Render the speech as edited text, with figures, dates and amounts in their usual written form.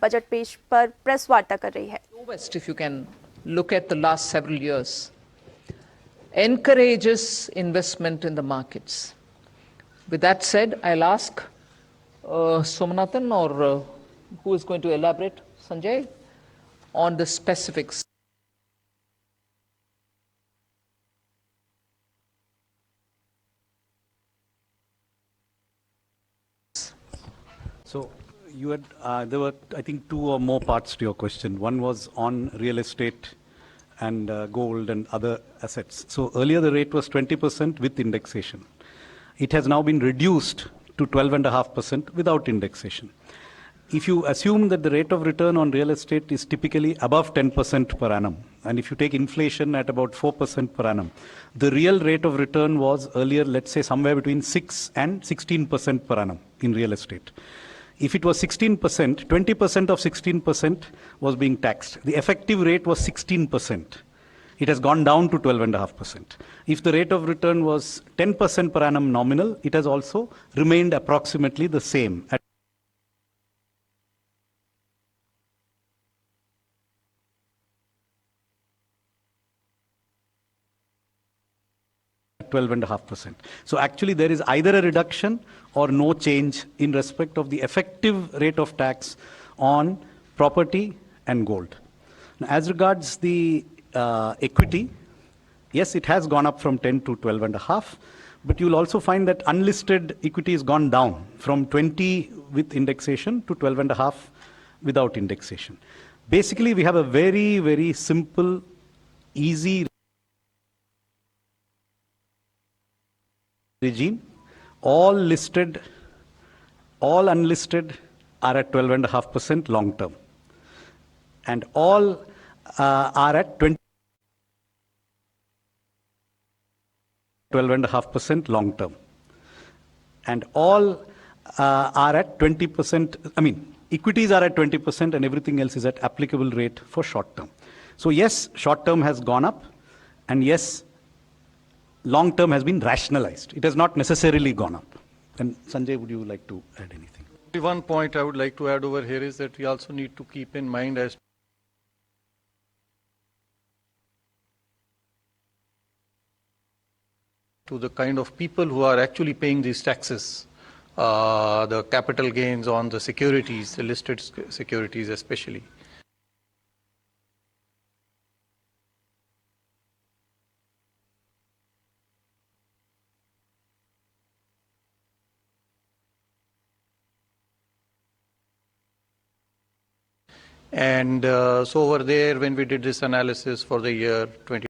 Budget पेश पर press वार्ता कर रही है। West, if you can look at the last several years, encourages investment in the markets. With that said, I'll ask Somanathan or who is going to elaborate, Sanjay, on the specifics. So you had, there were, I think, two or more parts to your question. One was on real estate and gold and other assets. So earlier the rate was 20% with indexation. It has now been reduced to 12.5% without indexation. If you assume that the rate of return on real estate is typically above 10% per annum, and if you take inflation at about 4% per annum, the real rate of return was earlier, let's say, somewhere between 6 and 16% per annum in real estate. If it was 16%, 20% of 16% was being taxed. The effective rate was 16%. It has gone down to 12.5%. If the rate of return was 10% per annum nominal, it has also remained approximately the same at 12.5%. So actually there is either a reduction or no change in respect of the effective rate of tax on property and gold. Now, as regards the equity, yes, it has gone up from 10 to 12.5, but you'll also find that unlisted equity has gone down from 20 with indexation to 12.5 without indexation. Basically, we have a very, very simple, easy regime. All listed, all unlisted are at 12.5% long term, and all are at 12.5% long term, and all are at 20%. I mean, equities are at 20%, and everything else is at applicable rate for short term. So yes, short term has gone up, and yes, long term has been rationalized. It has not necessarily gone up. And Sanjay, would you like to add anything? One point I would like to add over here is that we also need to keep in mind as to the kind of people who are actually paying these taxes, the capital gains on the securities, the listed securities especially. And so over there, when we did this analysis for the year 20